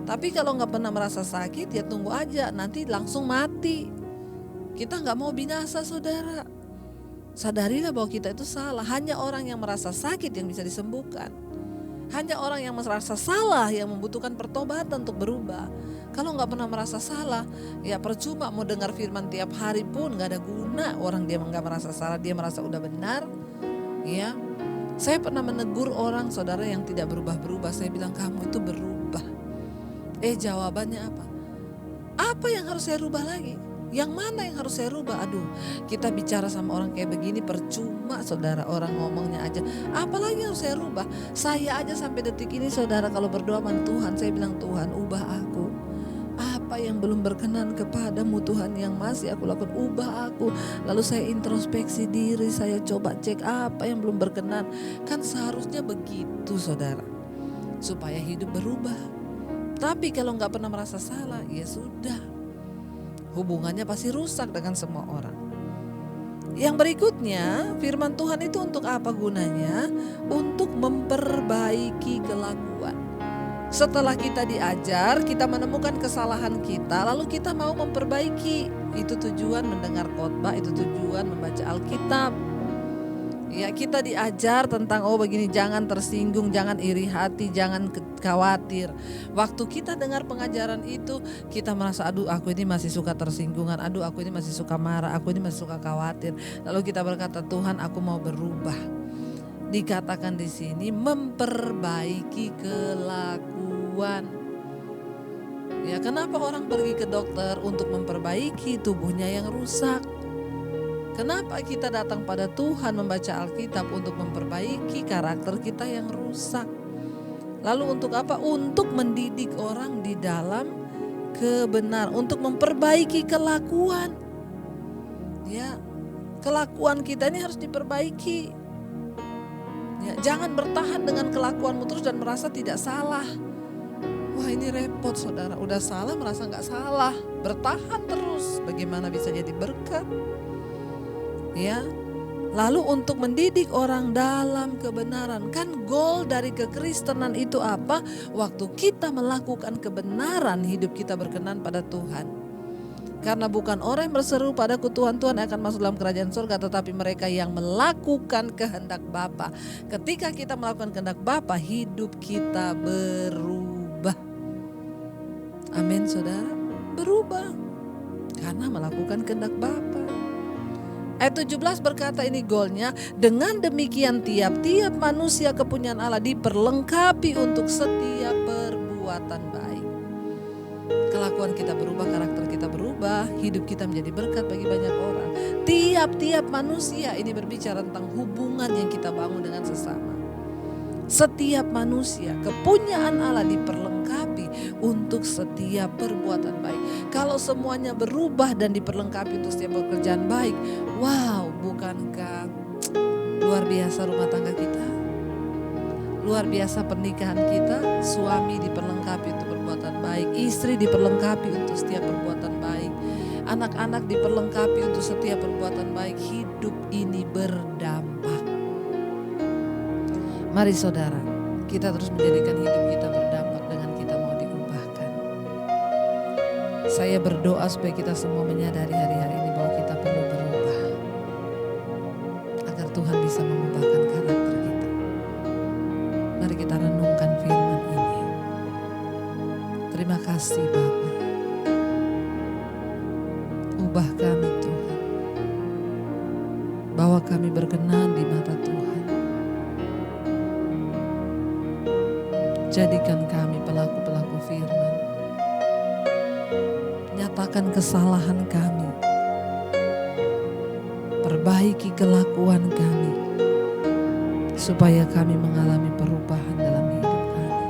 Tapi kalau nggak pernah merasa sakit, ya tunggu aja, nanti langsung mati. Kita nggak mau binasa, saudara. Sadarilah bahwa kita itu salah. Hanya orang yang merasa sakit yang bisa disembuhkan. Hanya orang yang merasa salah yang membutuhkan pertobatan untuk berubah. Kalau nggak pernah merasa salah, ya percuma mau dengar firman tiap hari pun nggak ada guna. Orang dia nggak merasa salah, dia merasa udah benar. Ya, saya pernah menegur orang saudara yang tidak berubah-berubah. Saya bilang kamu itu berubah. Jawabannya apa? Apa yang harus saya rubah lagi? Yang mana yang harus saya rubah? Aduh, kita bicara sama orang kayak begini percuma saudara, orang ngomongnya aja. Apalagi harus saya rubah? Saya aja sampai detik ini saudara kalau berdoa sama Tuhan, saya bilang Tuhan ubah aku. Apa yang belum berkenan kepadamu Tuhan yang masih aku lakukan, ubah aku. Lalu saya introspeksi diri, saya coba cek apa yang belum berkenan. Kan seharusnya begitu saudara, supaya hidup berubah. Tapi kalau gak pernah merasa salah, ya sudah, hubungannya pasti rusak dengan semua orang. Yang berikutnya, firman Tuhan itu untuk apa gunanya? Untuk memperbaiki kelakuan. Setelah kita diajar, kita menemukan kesalahan kita, lalu kita mau memperbaiki. Itu tujuan mendengar khotbah, itu tujuan membaca Alkitab. Ya, kita diajar tentang begini, jangan tersinggung, jangan iri hati, jangan khawatir. Waktu kita dengar pengajaran itu, kita merasa aduh aku ini masih suka tersinggungan, aduh aku ini masih suka marah, aku ini masih suka khawatir. Lalu kita berkata, Tuhan aku mau berubah. Dikatakan di sini memperbaiki kelakuan. Ya, kenapa orang pergi ke dokter? Untuk memperbaiki tubuhnya yang rusak. Kenapa kita datang pada Tuhan membaca Alkitab? Untuk memperbaiki karakter kita yang rusak. Lalu untuk apa? Untuk mendidik orang di dalam kebenaran, untuk memperbaiki kelakuan. Ya, kelakuan kita ini harus diperbaiki. Ya, jangan bertahan dengan kelakuanmu terus dan merasa tidak salah. Wah, ini repot saudara, udah salah merasa gak salah. Bertahan terus, bagaimana bisa jadi berkat? Ya, lalu untuk mendidik orang dalam kebenaran. Kan goal dari kekristenan itu apa? Waktu kita melakukan kebenaran, hidup kita berkenan pada Tuhan. Karena bukan orang yang berseru padaku Tuhan, Tuhan akan masuk dalam kerajaan surga, tetapi mereka yang melakukan kehendak Bapa. Ketika kita melakukan kehendak Bapa, hidup kita berubah. Amin saudara, berubah karena melakukan kehendak Bapa. Ayat 17 berkata ini goalnya, dengan demikian tiap-tiap manusia kepunyaan Allah diperlengkapi untuk setiap perbuatan baik. Kelakuan kita berubah, karakter kita berubah, hidup kita menjadi berkat bagi banyak orang. Tiap-tiap manusia, ini berbicara tentang hubungan yang kita bangun dengan sesama. Setiap manusia kepunyaan Allah diperlengkapi untuk setiap perbuatan baik. Kalau semuanya berubah dan diperlengkapi untuk setiap pekerjaan baik, wow, bukankah luar biasa rumah tangga kita? Luar biasa pernikahan kita, suami diperlengkapi untuk perbuatan baik, istri diperlengkapi untuk setiap perbuatan baik, anak-anak diperlengkapi untuk setiap perbuatan baik. Hidup ini berdampak. Mari saudara, kita terus menjadikan hidup kita berdampak dengan kita mau diubahkan. Saya berdoa supaya kita semua menyadari hari-hari ini bahwa kita perlu berubah. Agar Tuhan bisa mengubahkan karakter kita. Mari kita renungkan firman ini. Terima kasih Bapa. Ubah kami Tuhan. Bawa kami berkenan di mata Tuhan. Jadikan kami pelaku-pelaku firman. Nyatakan kesalahan kami. Perbaiki kelakuan kami. Supaya kami mengalami perubahan dalam hidup kami.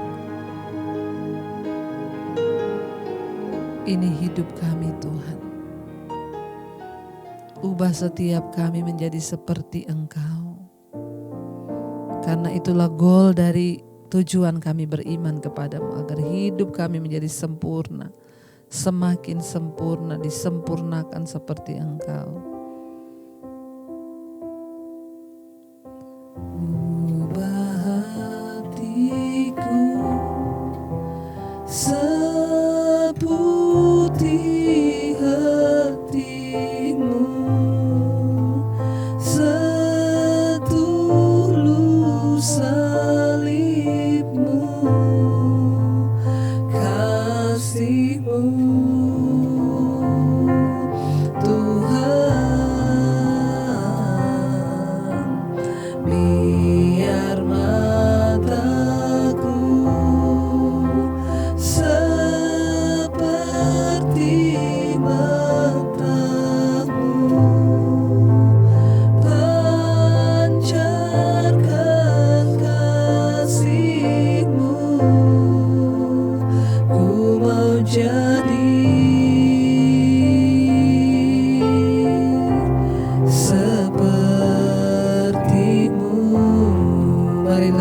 Ini hidup kami Tuhan. Ubah setiap kami menjadi seperti Engkau. Karena itulah goal dari tujuan kami beriman kepadamu, agar hidup kami menjadi sempurna, semakin sempurna, disempurnakan seperti Engkau. Ubah hatiku seputih hatimu, setulus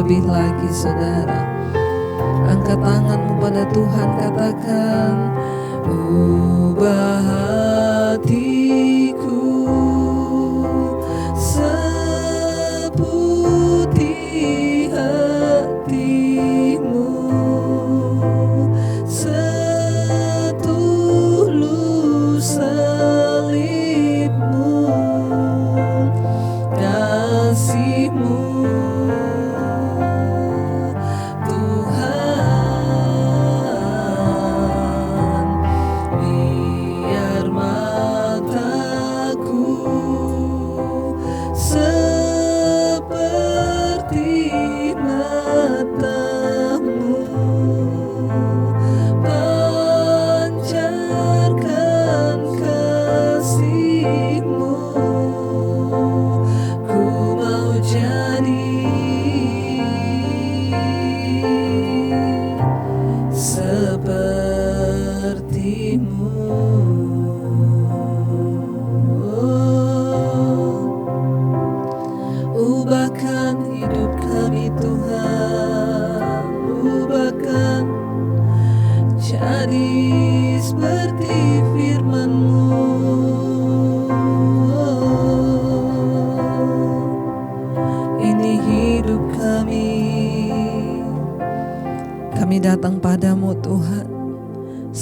lebih lagi saudara. Angkat tanganmu pada Tuhan, katakan, ubah hatiku seputih hatimu, setulus salibmu, kasih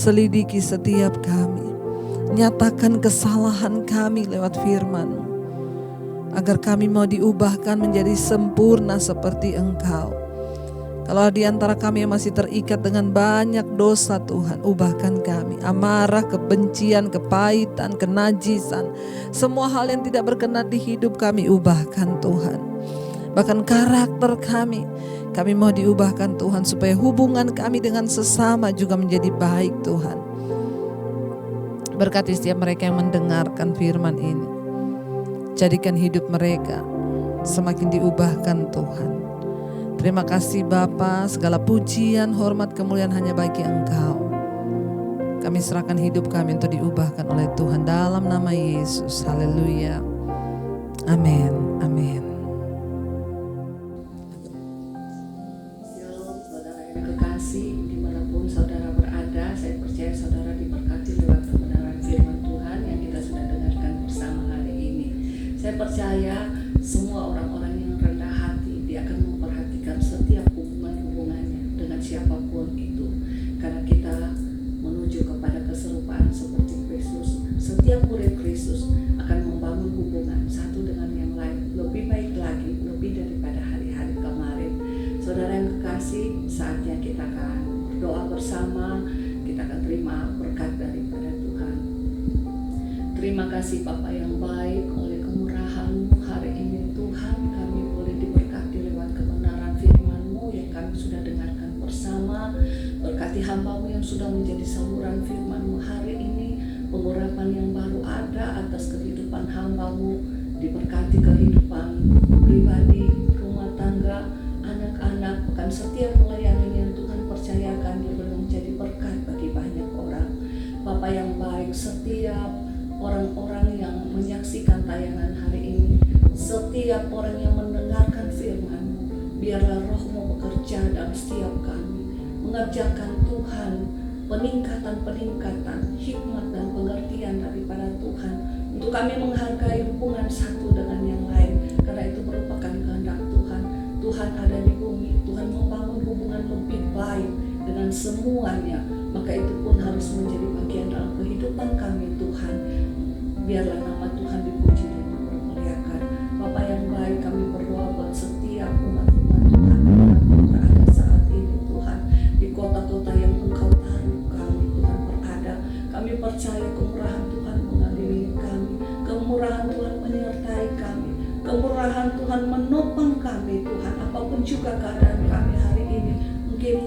selidiki setiap kami. Nyatakan kesalahan kami lewat firman-Mu, agar kami mau diubahkan menjadi sempurna seperti Engkau. Kalau di antara kami yang masih terikat dengan banyak dosa, Tuhan, ubahkan kami. Amarah, kebencian, kepahitan, kenajisan, semua hal yang tidak berkenan di hidup kami, ubahkan Tuhan. Bahkan karakter kami mau diubahkan Tuhan, supaya hubungan kami dengan sesama juga menjadi baik Tuhan. Berkati setiap mereka yang mendengarkan firman ini. Jadikan hidup mereka semakin diubahkan Tuhan. Terima kasih Bapa, segala pujian, hormat, kemuliaan hanya bagi Engkau. Kami serahkan hidup kami untuk diubahkan oleh Tuhan dalam nama Yesus. Haleluya. Amin. Amin. Shalom saudara yang kekasih, dimanapun saudara berada, saya percaya saudara diberkati lewat kebenaran firman Tuhan yang kita sudah dengarkan bersama hari ini. Saya percaya semua orang-orang yang rendah hati, dia akan memperhatikan setiap hubungannya dengan siapapun itu. Karena kita menuju kepada keserupaan seperti Kristus. Setiap murid Kristus akan membangun hubungan satu dengan yang lain lebih baik lagi, lebih daripada hari-hari kemarin. Saudara yang kekasih, saatnya kita akan berdoa bersama, kita akan terima berkat daripada Tuhan. Terima kasih Bapa yang baik, oleh kemurahan-Mu hari ini Tuhan, kami boleh diberkati lewat kebenaran firman-Mu yang kami sudah dengarkan bersama. Berkati hamba-Mu yang sudah menjadi saluran firman-Mu hari ini, pengurapan yang baru ada atas kehidupan hamba-Mu, diberkati kehidupan pribadi, rumah tangga, anak-anak, bahkan setiap pelayanan yang Tuhan percayakan, dia boleh menjadi berkat bagi banyak orang. Bapa yang baik, setiap orang-orang yang menyaksikan tayangan hari ini, setiap orang yang mendengarkan firman-Mu, biarlah Roh-Mu bekerja dalam setiap kami, mengerjakan Tuhan peningkatan hikmat dan pengertian daripada Tuhan, untuk kami menghargai hubungan satu dengan yang lain, karena itu merupakan kehendak Tuhan. Tuhan ada di bumi, Tuhan membangun hubungan lebih baik dengan semuanya, maka itu pun harus menjadi bagian dalam kehidupan kami Tuhan. Biarlah nama Tuhan dipuji dan dipermuliakan. Bapa yang baik, kami berdoa buat setiap umat-umat Tuhan yang berada saat ini Tuhan, di kota-kota yang Engkau taruh kami Tuhan berada. Kami percaya kemurahan Tuhan mengelilingi kami, kemurahan Tuhan menyertai kami, kemurahan Tuhan menopang kami Tuhan. Apapun juga keadaan kami hari ini, mungkin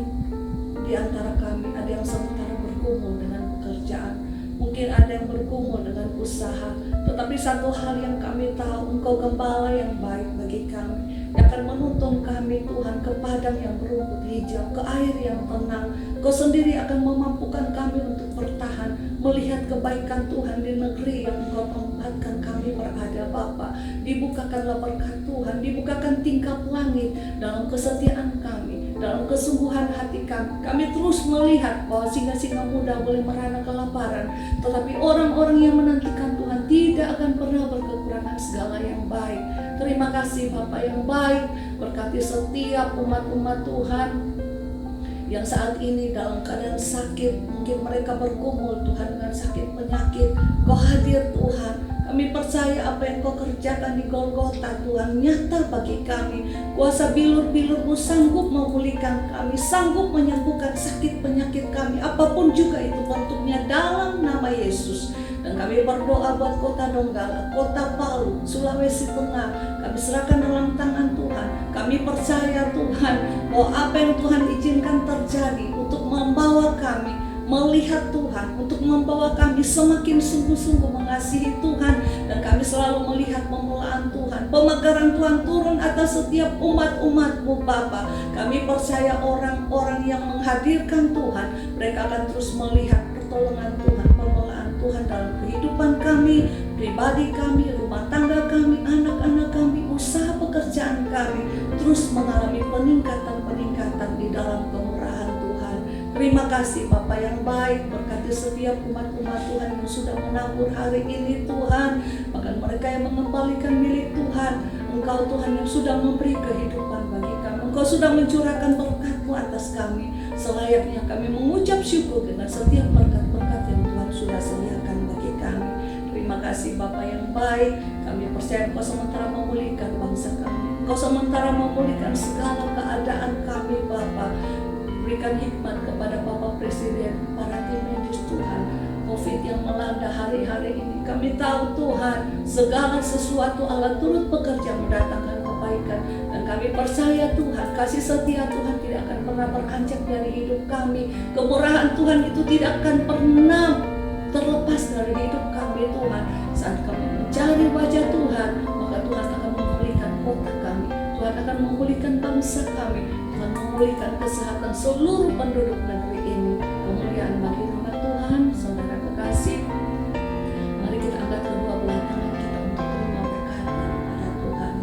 di antara kami ada yang sementara bergumul dengan pekerjaan, mungkin ada yang bergumul dengan usaha, tetapi satu hal yang kami tahu, Engkau gembala yang baik bagi kami, yang akan menuntun kami Tuhan ke padang yang berumput hijau, ke air yang tenang. Kau sendiri akan memampukan kami untuk bertahan, melihat kebaikan Tuhan di negeri yang Engkau tempatkan kami berada Bapa. Dibukakanlah berkat Tuhan, dibukakan tingkap langit dalam kesetiaan kami, dalam kesungguhan hati kami. Kami terus melihat bahwa singa-singa muda boleh merana kelaparan, tetapi orang-orang yang menantikan Tuhan tidak akan pernah berkekurangan segala yang baik. Terima kasih Bapa yang baik, berkati setiap umat-umat Tuhan yang saat ini dalam keadaan sakit, mungkin mereka bergumul Tuhan dengan sakit penyakit. Kau hadir Tuhan, kami percaya apa yang Kau kerjakan di Golgota Tuhan nyata bagi kami. Kuasa bilur-bilur-Mu sanggup memulihkan kami, sanggup menyembuhkan sakit penyakit kami, apapun juga itu bentuknya, dalam nama Yesus. Dan kami berdoa buat kota Donggala, kota Palu, Sulawesi Tengah, kami serahkan dalam tangan Tuhan. Kami percaya Tuhan bahwa apa yang Tuhan izinkan terjadi untuk membawa kami melihat Tuhan, untuk membawa kami semakin sungguh-sungguh mengasihi Tuhan. Dan kami selalu melihat pemulaan Tuhan, pemekaran Tuhan turun atas setiap umat-umat-Mu Bapa. Kami percaya orang-orang yang menghadirkan Tuhan, mereka akan terus melihat pertolongan Tuhan, pemulaan Tuhan dalam kehidupan kami, pribadi kami, rumah tangga kami, anak-anak kami, usaha pekerjaan kami, terus mengalami peningkatan di dalam kemurahan Tuhan. Terima kasih Bapa yang baik, berkati setiap umat-umat Tuhan yang sudah menabur hari ini Tuhan, bahkan mereka yang mengembalikan milik Tuhan. Engkau Tuhan yang sudah memberi kehidupan bagi kami, Engkau sudah mencurahkan berkat-Mu atas kami. Selayaknya kami mengucap syukur dengan setiap berkat berkat yang Tuhan sudah sediakan bagi kami. Terima kasih Bapa yang baik. Kami percaya Engkau sementara memulihkan bangsa kami. Engkau sementara memulihkan segala keadaan kami Bapa. Berikan hikmat kepada Bapak Presiden, para tim medis Tuhan. COVID yang melanda hari-hari ini, kami tahu Tuhan, segala sesuatu Allah turut bekerja mendatangkan kebaikan. Dan kami percaya Tuhan, kasih setia Tuhan tidak akan pernah beranjak dari hidup kami. Kemurahan Tuhan itu tidak akan pernah terlepas dari hidup kami Tuhan. Saat kami mencari wajah Tuhan, maka Tuhan akan memulihkan kota kami. Tuhan akan memulihkan bangsa kami. Tuhan memulihkan kesehatan seluruh penduduk negeri ini. Kemuliaan bagi nama Tuhan. Saudara kekasih, mari kita angkat kedua belah tangan kita untuk terima berkat daripada Tuhan.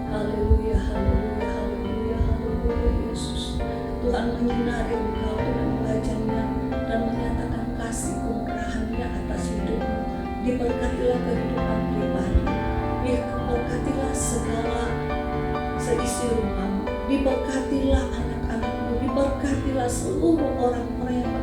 Haleluya, haleluya, haleluya, haleluya Yesus. Tuhan menyinari engkau dengan wajahnya dan menyatakan kasih kemurahan-Nya atas hidupmu. Diberkatilah kehidupan pribadi, diberkatilah segala seisi rumahmu, diberkatilah anak-anakmu, diberkatilah seluruh orang-orang yang